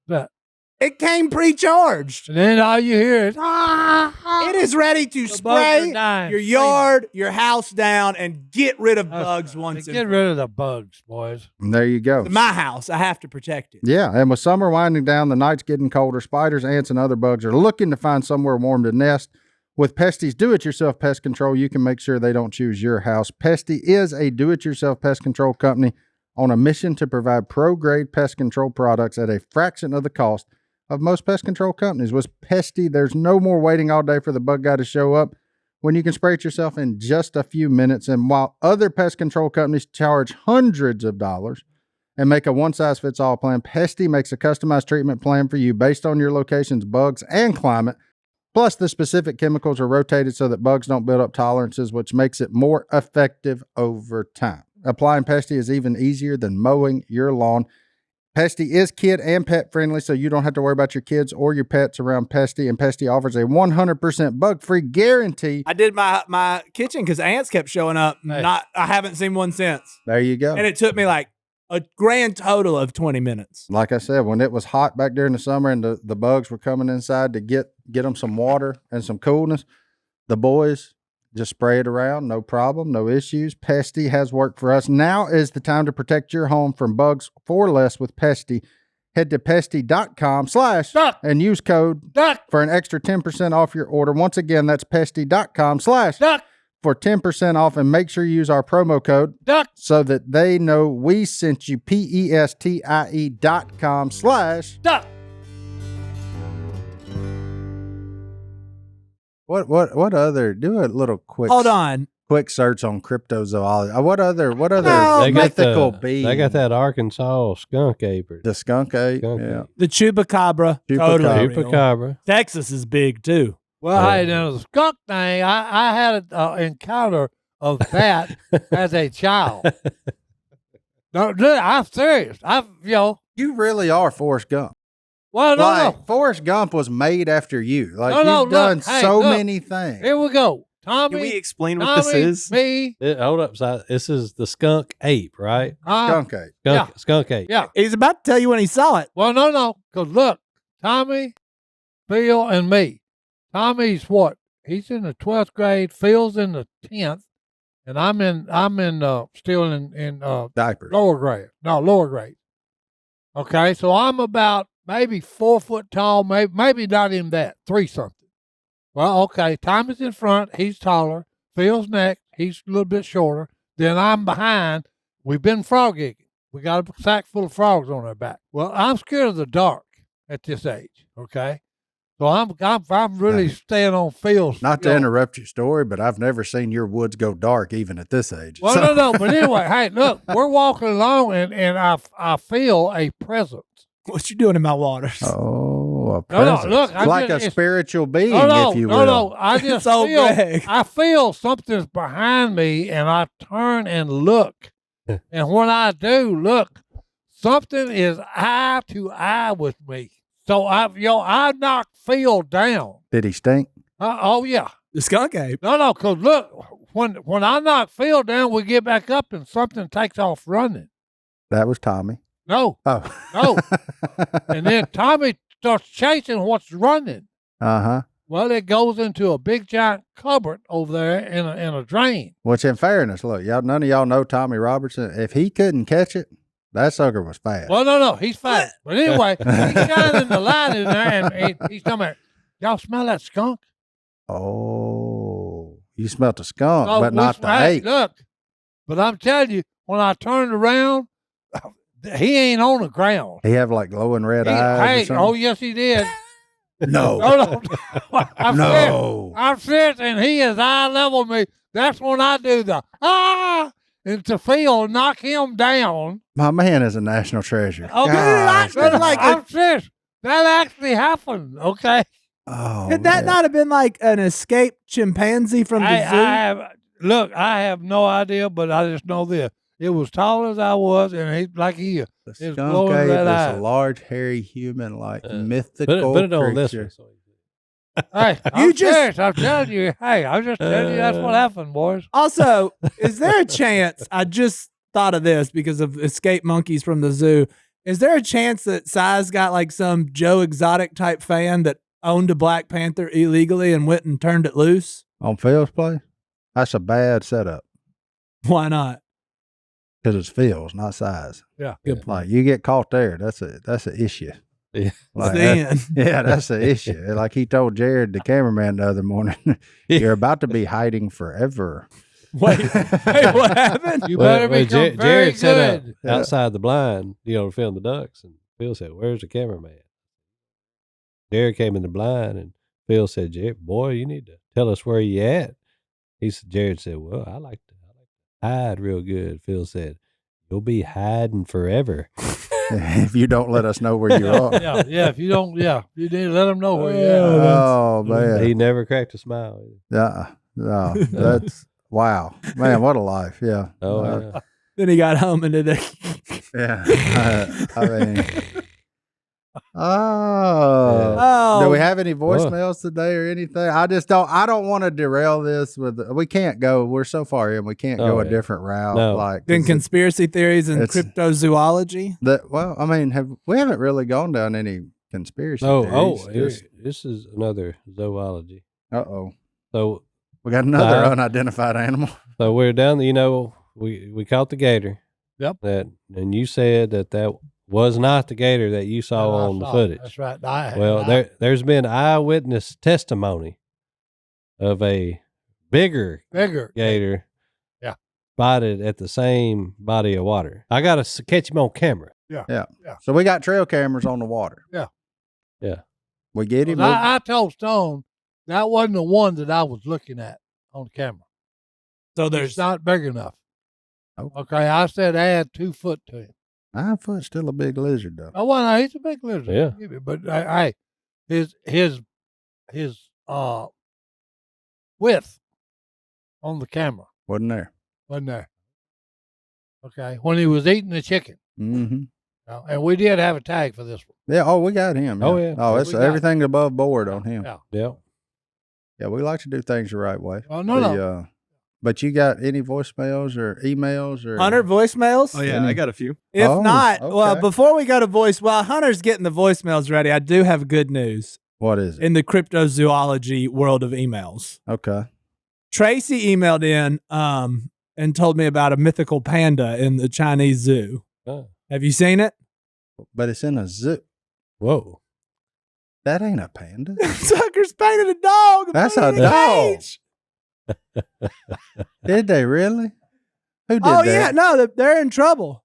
But- It came pre-charged. And then all you hear is, It is ready to The bugs spray are dying. your yard, your house down, and get rid of bugs once and Get rid of the bugs, boys. And there you go. my house. I have to protect it. Yeah, and with summer winding down, the nights getting colder, spiders, ants, and other bugs are looking to find somewhere warm to nest. With Pesty's do-it-yourself pest control, you can make sure they don't choose your house. Pesty is a do-it-yourself pest control company on a mission to provide pro-grade pest control products at a fraction of the cost of most pest control companies. With Pesty, there's no more waiting all day for the bug guy to show up when you can spray it yourself in just a few minutes. And while other pest control companies charge hundreds of dollars and make a one-size-fits-all plan, Pesty makes a customized treatment plan for you based on your location's bugs and climate. Plus, the specific chemicals are rotated so that bugs don't build up tolerances, which makes it more effective over time. Applying Pesty is even easier than mowing your lawn. Pesty is kid and pet friendly, so you don't have to worry about your kids or your pets around Pesty. And Pesty offers a 100% bug-free guarantee. I did my kitchen because ants kept showing up. Hey. I haven't seen one since. There you go. And it took me like a grand total of 20 minutes. Like I said, when it was hot back during the summer and the bugs were coming inside to get them some water and some coolness, the boys Just spray it around, no problem, no issues. Pesty has worked for us. Now is the time to protect your home from bugs for less with Pesty. Head to pesty.com/ Duck. and use code Duck. for an extra 10% off your order. Once again, that's pesty.com/ Duck. for 10% off, and make sure you use our promo code Duck. so that they know we sent you. pestie.com/ Duck. What other, do a little quick Hold on. quick search on cryptozoology. What other No, They got mythical the- being? They got that Arkansas skunk ape. The skunk ape. Skunk Yeah. ape. The chupacabra. Chupacabra. Totally real. Chupacabra. Texas is big too. Well, hey, now the skunk thing, I had an encounter of that as a child. No, look, I'm serious. You really are Forrest Gump. Well, no. Forrest Gump was made after you. Like No, you've done look, hey, so look. many things. Here we go. Tommy. Can we explain what Tommy, this is? Me. Hold up. Si. This is the skunk ape, right? Skunk ape. Skunk ape. Yeah. He's about to tell you when he saw it. Well, no. Because look, Tommy, Phil, and me. Tommy's what? He's in the 12th grade. Phil's in the 10th. And I'm still in Diapers. lower grade. No, lower grade. Okay, so I'm about maybe 4 foot tall, maybe not even that, 3 something. Well, okay, Tommy's in front, he's taller. Phil's next, he's a little bit shorter. Then I'm behind. We've been frog gigging. We got a sack full of frogs on our back. Well, I'm scared of the dark at this age. Okay, so I'm really staying on Phil's. Not to interrupt your story, but I've never seen your woods go dark even at this age. Well, So- no. But anyway, hey, look, we're walking along, and I feel a presence. What you doing in my waters? Oh, a No, presence. look, I'm like just- a spiritual being, No, if you will. no. I just So feel, big. I feel something's behind me, and I turn and look. And when I do look, something is eye to eye with me. So I knocked Phil down. Did he stink? Oh yeah, The skunk ape. no. Cause look, when I knock Phil down, we get back up, and something takes off running. That was Tommy. No, Oh. No. And then Tommy starts chasing what's running. Uh-huh. Well, it goes into a big giant cupboard over there in a drain. Which, in fairness, look, none of y'all know Tommy Robertson. If he couldn't catch it, that sucker was fast. Well, no, he's fine. But anyway, he's shining the light in there, and he's talking about, y'all smell that skunk? Oh, you smelt a skunk, Oh, but not the hey, ape. Look, but I'm telling you, when I turned around, he ain't on the ground. He have like glowing red eyes or Hey, something? oh, yes, he did. no. No. I'm serious. No. I'm serious, and he is eye level with me. That's when I do the and to Phil knock him down. My man is a national treasure. Oh, Gosh, that's man. like I'm serious. That actually happened. Okay. Oh, Could that man. not have been like an escaped chimpanzee from the zoo? I have no idea, but I just know this. It was tall as I was, and he The it's skunk glowing ape red is eyes. a large, hairy human, like Put mythical it on this creature. one. So Hey, You just- serious. I'm telling you. Hey, I'm just telling you that's what happened, boys. Also, is there a chance? I just thought of this because of escaped monkeys from the zoo. Is there a chance that Si's got like some Joe Exotic type fan that owned a Black Panther illegally and went and turned it loose? On Phil's place? That's a bad setup Why not? because it's Phil's, not size. Yeah. Good point. Like you get caught there, that's an issue. Yeah. Like, Then. yeah, that's an issue. Like he told Jared, the cameraman, the other morning, you're about to be hiding forever. Wait, what happened? You better become very Jared set up good. outside the blind, to film the ducks, and Phil said, "Where's the cameraman?" Jared came in the blind, and Phil said, "Jared, boy, you need to tell us where you at." Jared said, "Well, I like to hide real good." Phil said, "You'll be hiding forever." If you don't let us know where you are. Yeah. If you don't, you need to let them know where you're at. Oh man. He never cracked a smile. Yeah. No, that's wow. Man, what a life. Yeah. Oh, yeah. Then he got home and did it. Yeah. I mean, oh. Oh, Do we have any voicemails today or anything? I don't want to derail this we can't go. We're so far in. We can't go Oh, a yeah. different route. No. Like, then 'cause conspiracy theories and it's- cryptozoology. well, I mean, we haven't really gone down any conspiracy theories. This is another zoology. Uh-oh. So We got another No. unidentified animal. So we're down. We caught the gator. Yep. And you said that was not the gator that you saw And I on the saw it. footage. That's right. There's been eyewitness testimony of a bigger gator Yeah. spotted at the same body of water. I got to catch him on camera. Yeah. So we got trail cameras on the water. Yeah. Yeah. We get him. I told Stone that wasn't the one that I was looking at on the camera. So It's there's not big enough. Oh. Okay, I said add 2 foot to him. 9 foot, still a big lizard though. Oh, well, no, he's a big lizard. Yeah. But hey, his width on the camera Wasn't there? wasn't there. Okay, when he was eating the chicken, Mm-hmm. and we did have a tag for this one. Yeah. Oh, we got him. Oh, yeah. Oh, Yeah, it's we got everything above board on him. Yeah. Yeah. Yeah, we like to do things the right way. Well, no. But you got any voicemails or emails or Hunter voicemails. Oh yeah, I got a few. If Oh, not, well, okay. before we go to while Hunter's getting the voicemails ready, I do have good news What is it? in the cryptozoology world of emails. Okay. Tracy emailed in and told me about a mythical panda in the Chinese zoo. Oh. Have you seen it? But it's in a zoo. Whoa. That ain't a panda. Suckers painted a dog. and That's put it a in dog. cage. Did they really? Who did Oh that? yeah, no, they're in trouble.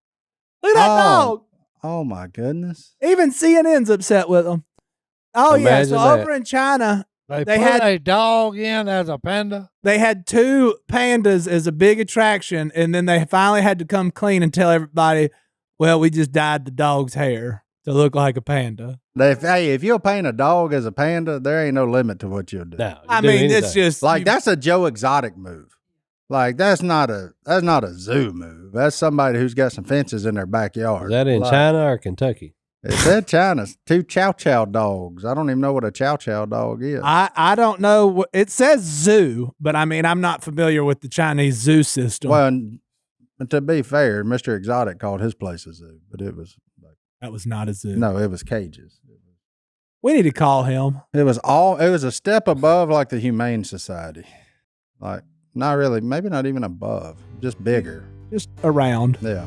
Look at that dog. Oh my goodness. Even CNN's upset with them. Oh yeah, Imagine so that. over in China, They They put had- a dog in as a panda. they had 2 pandas as a big attraction, and then they finally had to come clean and tell everybody, well, we just dyed the dog's hair to look like a panda. If you'll paint a dog as a panda, there ain't no limit to what you'll do. No, I you do mean, it's anything. just Like that's a Joe Exotic move. Like that's not a zoo move. That's somebody who's got some fences in their backyard. Is that in Like, China or Kentucky? It said China. 2 chow chow dogs. I don't even know what a chow chow dog is. I don't know. It says zoo, but I mean, I'm not familiar with the Chinese zoo system. Well, and to be fair, Mr. Exotic called his place a zoo, but it was like, that was not a zoo. no, it was cages. We need to call him. It was a step above like the Humane Society. Like not really, maybe not even above, just bigger. Just around. Yeah.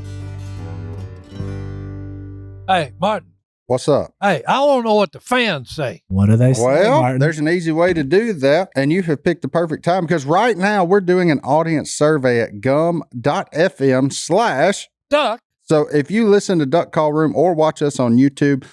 Hey, Martin. What's up? Hey, I want to know what the fans say. What do they say, Well, Martin? there's an easy way to do that, and you have picked the perfect time because right now we're doing an audience survey at gum.fm/ Duck. So if you listen to Duck Call Room or watch us on YouTube,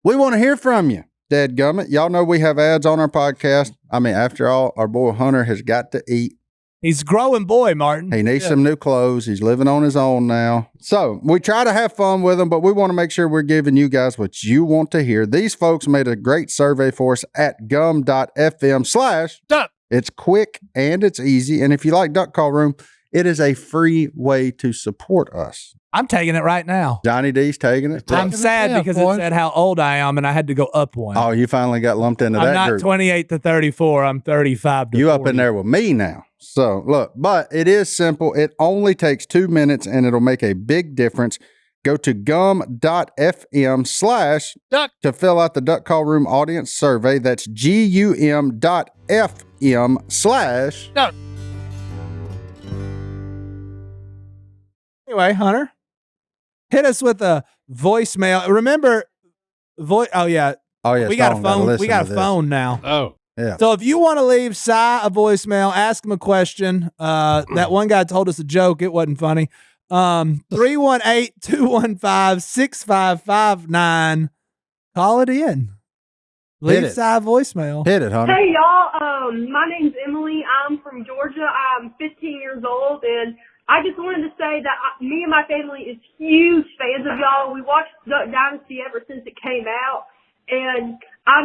we want to hear from you. Dadgummit. Y'all know we have ads on our podcast. I mean, after all, our boy Hunter has got to eat. He's a growing boy, Martin. He needs some new clothes. He's living on his own now. So we try to have fun with him, but we want to make sure we're giving you guys what you want to hear. These folks made a great survey for us at gum.fm/ Duck. It's quick and it's easy. And if you like Duck Call Room, it is a free way to support us. I'm taking it right now. Johnny D's taking it. I'm Taking it sad down, because boys. it said how old I am, and I had to go up one. Oh, you finally got lumped into I'm that not group. 28 to 34. I'm 35 to You 40. up in there with me now. So look, but it is simple. It only takes 2 minutes and it'll make a big difference. Go to gum.fm/ Duck. to fill out the Duck Call Room audience survey. That's gum.fm/ Duck. Anyway, Hunter, hit us with a voicemail. Remember, oh yeah, Oh yeah, we got a Stone gotta phone. We listen got to a this. phone now. Oh. Yeah. So if you want to leave Si a voicemail, ask him a question. That one guy told us a joke. It wasn't funny. 318-215-6559. Call it in. Leave it. Si a voicemail. Hit it, Hunter. Hey y'all, my name's Emily. I'm from Georgia. I'm 15 years old, and I just wanted to say that me and my family is huge fans of y'all. We watched Duck Dynasty ever since it came out, and I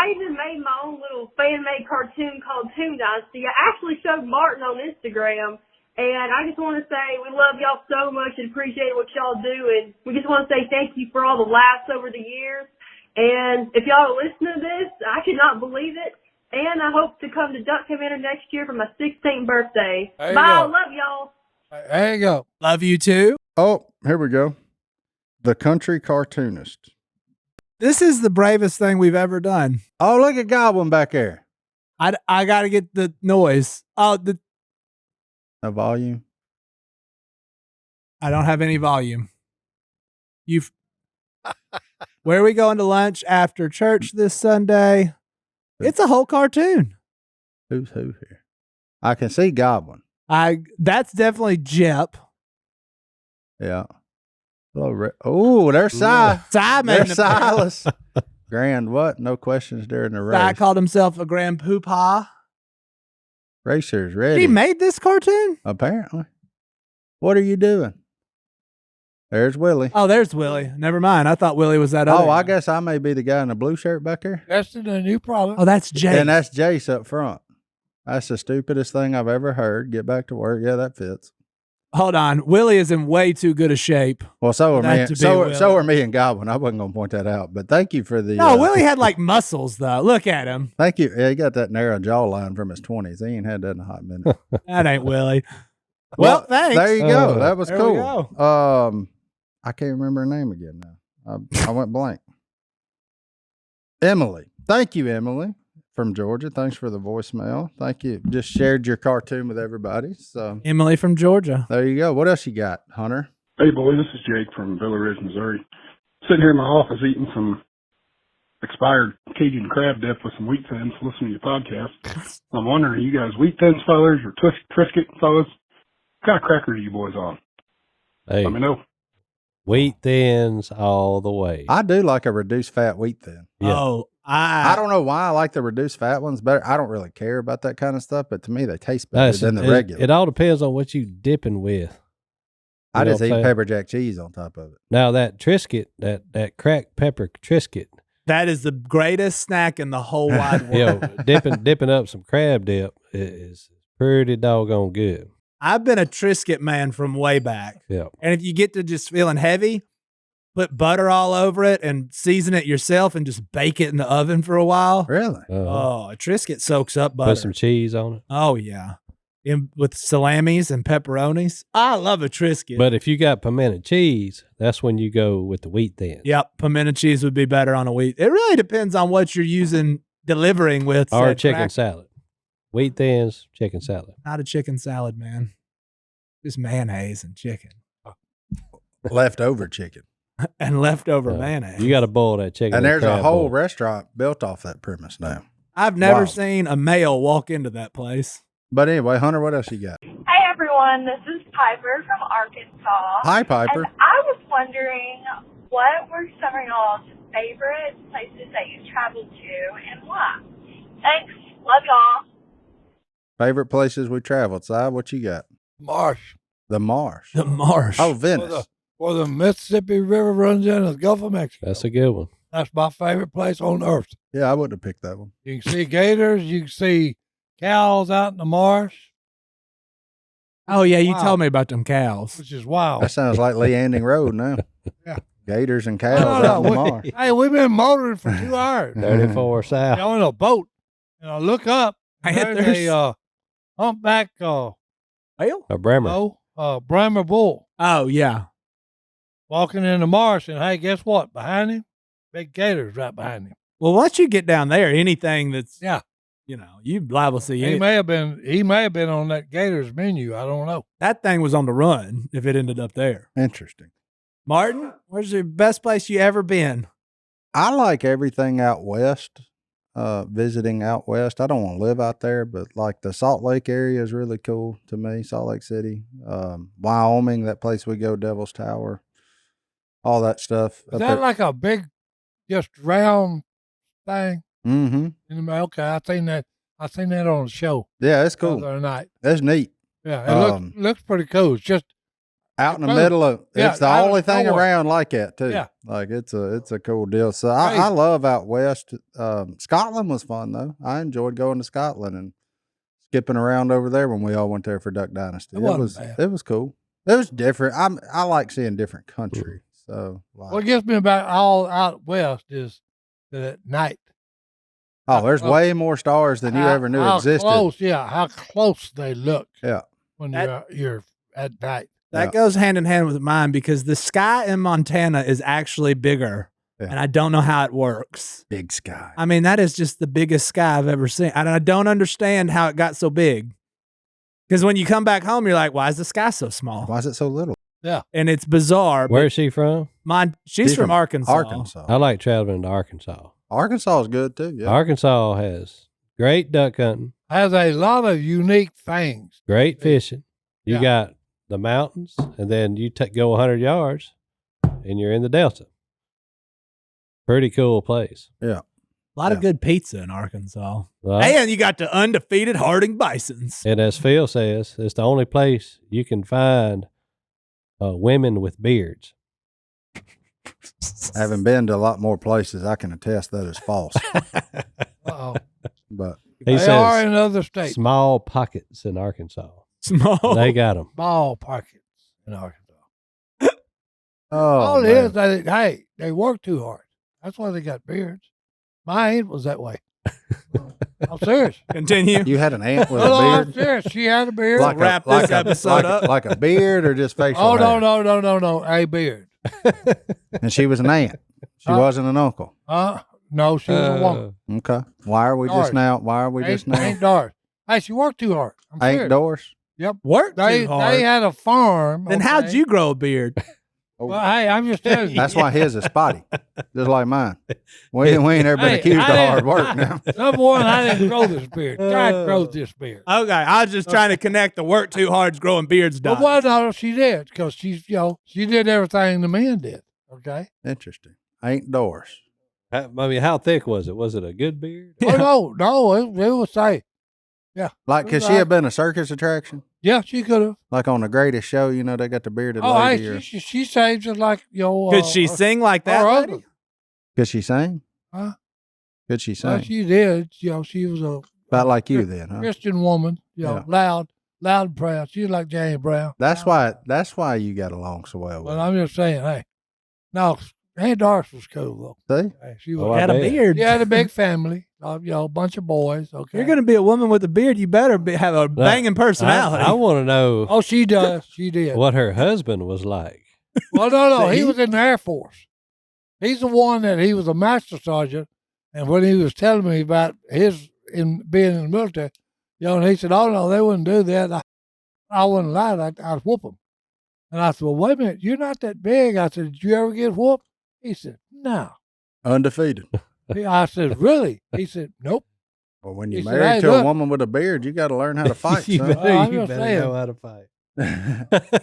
even made my own little fan-made cartoon called Toon Dynasty. I actually showed Martin on Instagram, and I just want to say we love y'all so much and appreciate what y'all do, and we just want to say thank you for all the laughs over the years. And if y'all are listening to this, I cannot believe it. And I hope to come to Duck Commander next year for my 16th birthday. There you Bye. go. Love y'all. There you go. Love you too. Oh, here we go. The country cartoonist. This is the bravest thing we've ever done. Oh, look at Godwin back there. I got to get the noise. Oh, No volume. I don't have any volume. Where are we going to lunch after church this Sunday? It's a whole cartoon. Who's who here? I can see Godwin. That's definitely Jep. Yeah. Oh, there's Si. Si made There's an Silas. Grand what? No questions during the race. Si called himself a grand poopah. Racer's ready. He made this cartoon? Apparently. What are you doing? There's Willie. Oh, there's Willie. Never mind. I thought Willie was that other Oh, I guy. guess I may be the guy in the blue shirt back there. That's the new product. Oh, that's Jay. And that's Jace up front. That's the stupidest thing I've ever heard. Get back to work. Yeah, that fits. Hold on. Willie is in way too good a shape. Well, so are That me. to be So Willie. are me and Godwin. I wasn't gonna point that out, but thank you for the. No, Willie had like muscles though. Look at him. Thank you. Yeah, he got that narrow jawline from his 20s. He ain't had that in a hot minute. That ain't Willie. Well, thanks. There you go. That was There we cool. I can't remember her name again now. I went blank. Emily. Thank you, Emily from Georgia. Thanks for the voicemail. Thank you. Just shared your cartoon with everybody. So Emily from Georgia. there you go. What else you got, Hunter? Hey, boy, this is Jake from Villa Ridge, Missouri. Sitting here in my office eating some expired Cajun crab dip with some wheat thins, listening to your podcast. I'm wondering, are you guys wheat thins fellas or Triscuit fellas? What kind of cracker are you boys on? Hey, Let me know. wheat thins all the way. I do like a reduced fat wheat thin. Yeah. Oh, I don't know why I like the reduced fat ones better. I don't really care about that kind of stuff, but to me, they taste better than the regular. It all depends on what you dipping with. I You know just what eat I'm saying? pepper jack cheese on top of it. Now that Triscuit, that cracked pepper Triscuit, that is the greatest snack in the whole wide world. you know, dipping up some crab dip is pretty doggone good. I've been a Triscuit man from way back. Yeah. And if you get to just feeling heavy, put butter all over it and season it yourself and just bake it in the oven for a while. Really? Oh, a Triscuit soaks up butter. Put some cheese on it. Oh, yeah. With salamis and pepperonis. I love a Triscuit. But if you got pimento cheese, that's when you go with the wheat thin. Yep, pimento cheese would be better on a wheat. It really depends on what you're using, delivering with. Or said chicken crack- salad. Wheat thins, chicken salad. Not a chicken salad, man. Just mayonnaise and chicken. Leftover chicken. And leftover Uh, mayonnaise. You got to boil that chicken. And with there's a crab whole boil. restaurant built off that premise now. I've never Wow. seen a male walk into that place. But anyway, Hunter, what else you got? Hey everyone, this is Piper from Arkansas. Hi, Piper. And I was wondering, what were some of y'all's favorite places that you traveled to and why? Thanks. Love y'all. Favorite places we traveled. Si, what you got? Marsh. The Marsh. The marsh. Oh, Venice. Where the Mississippi River runs into the Gulf of Mexico. That's a good one. That's my favorite place on earth. Yeah, I wouldn't have picked that one. You can see gators. You can see cows out in the marsh, Oh, yeah, you Wow. told me about them cows. which is wild. That sounds like Lee Anding Road now. Yeah. Gators and cows No, out in the we- Marsh. Hey, we've been motoring for 2 hours. 34 south. On a boat, and I look up. And Man, there's there's- a humpback Well, A Bremer. Brahma bull oh, yeah. walking in the marsh, and hey, guess what? Behind him, big gators right behind him. Well, once you get down there, anything that's, Yeah. you know, you liable to see He it. may have been on that Gators menu. I don't know. That thing was on the run if it ended up there. Interesting. Martin, where's the best place you ever been? I like everything out west, visiting out west. I don't want to live out there, but like the Salt Lake area is really cool to me. Salt Lake City, Wyoming, that place we go, Devil's Tower, all that stuff. Is that like a big, just round thing? Mm-hmm. Okay, I seen that on the show Yeah, it's the cool. other night. That's neat. Yeah, it Um, looks pretty cool. It's just Out in the Well, middle of, yeah, it's the out of only thing nowhere. around like that too. Yeah. Like it's a cool deal. So I Crazy. love out west. Scotland was fun though. I enjoyed going to Scotland and skipping around over there when we all went there for Duck Dynasty. It wasn't bad. It was cool. It was different. I like seeing different countries. So like, what gets me about all out west is that at night. there's way more stars than you ever knew how existed. Close, yeah, how close they look. Yeah. when That- you're at night. That goes hand in hand with mine because the sky in Montana is actually bigger Yeah. And I don't know how it works. Big sky. I mean, that is just the biggest sky I've ever seen. And I don't understand how it got so big. Because when you come back home, you're like, why is the sky so small? Why is it so little? Yeah. And it's bizarre. Where is she from? She's from Arkansas. Arkansas. I like traveling to Arkansas. Arkansas is good too. Yeah. Arkansas has great duck hunting, Has a lot of unique things. great fishing. You Yeah. got the mountains, and then you go 100 yards, and you're in the Delta. Pretty cool place. Yeah. A lot of good pizza in Arkansas. Right? And you got the undefeated Harding Bisons. And as Phil says, it's the only place you can find women with beards. Having been to a lot more places, I can attest that is false. Uh-oh. But He They are says in other states. small pockets in Arkansas. Small. They got them. Small pockets in Arkansas. oh, All it man. is, they work too hard. That's why they got beards. My aunt was that way. I'm serious. Continue. You had an aunt with No, a I'm beard, serious. She had a beard. Like wrap this episode up. like a beard or just facial Oh, hair? no. A beard. And she was an aunt. She wasn't an uncle. No, she was a woman. Okay. Why are we just Doris. now? Ain't Doris. Hey, she worked too hard. I'm Ain't serious. Doris? Yep. Work They too hard. they had a farm. Then okay? how'd you grow a beard? Well, hey, I'm just telling you. That's why his is spotty, just like mine. We ain't ever been Hey, accused of I hard didn't- work now. Number one, I didn't grow this beard. God grew this beard. Okay, I was just trying to connect the work too hard's growing beards But dot. well, no, she did because she's, she did everything the men did. Okay. Interesting. Ain't Doris. I mean, how thick was it? Was it a good beard? Oh no, it was say, Like, could she have been a circus attraction? yeah, she could have. Like on the Greatest Show, they got the bearded Oh, lady. hey, Or, she saves it like Could she sing like that? her lady? husband. could she sing? Huh? Could she Well, sing? she did. She was a About like you then, huh? Christian woman. Yeah. Loud and proud. She was like James Brown. That's why you got along so well with But her. I'm just saying, hey, no, Aunt Doris was cool though. See? Hey, she Oh, was. I Had a bet. beard. She had a big family. A bunch of boys. Okay. You're going to be a woman with a beard. You better have a banging personality. I want to know Oh, she does. She did. what her husband was like. Well, no. He was in the Air Force. He's the one that he was a master sergeant. And when he was telling me about his being in the military, and he said, "Oh no, they wouldn't do that. I wouldn't lie. I'd whoop them." And I said, "Well, wait a minute. You're not that big." I said, "Did you ever get whooped?" He said, "No." Undefeated. I said, "Really?" He said, "Nope." Well, when you're He said, married "Hey, to a look." woman with a beard, you got to learn how to fight, you son. better, I'm you just better saying. know how to fight.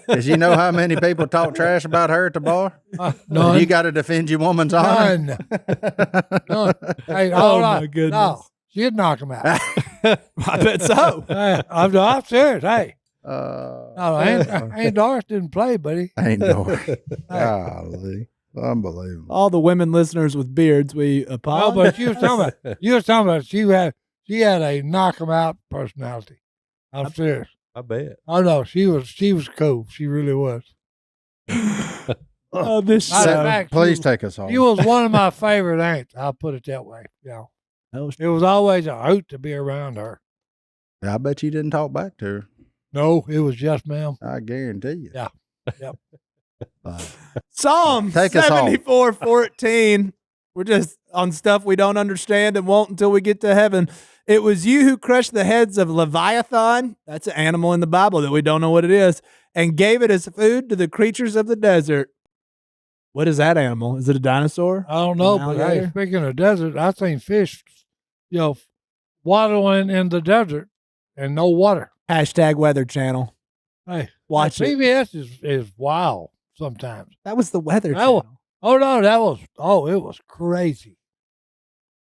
Because you know how many people talk trash about her at the bar? None. You got to defend your woman's honor. None. None. Hey, Oh, all my right. goodness. No, she'd knock him out. I bet so. Hey, I'm serious. Hey, Uh, no, Aunt Doris didn't play, buddy. ain't Doris. Golly. Unbelievable. All the women listeners with beards, we Oh, apologize. but you was talking about she had a knock 'em out personality. I'm serious. I bet. Oh no, she was cool. She really was. Oh, this Matter of show. fact, Please take us home. she was one of my favorite aunts. I'll put it that way. It was always a hoot to be around her. I bet you didn't talk back to her. No, it was just ma'am. I guarantee you. Yeah. Yep. Psalm Take us home. 74:14. We're just on stuff we don't understand and won't until we get to heaven. It was you who crushed the heads of leviathan. That's an animal in the Bible that we don't know what it is, and gave it as food to the creatures of the desert. What is that animal? Is it a dinosaur? I don't know, An but hey, alligator? speaking of desert, I seen fish, waddling in the desert and no water. Hashtag Weather Channel. Hey, Watch it. PBS is wild sometimes. That was the Weather That Channel. Oh no, it was crazy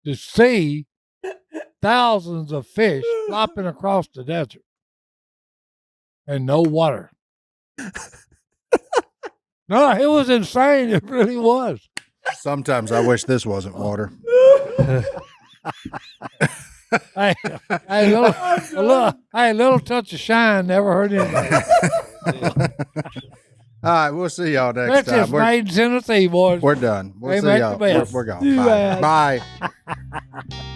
to see thousands of fish flopping across the desert and no water. No, it was insane. It really was. Sometimes I wish this wasn't water. Hey, little touch of shine never hurt anybody. All right, we'll see y'all next That's time. just made in Tennessee, boys. We're done. We'll They see make y'all. the best. We're gone. Do Bye. that. Bye.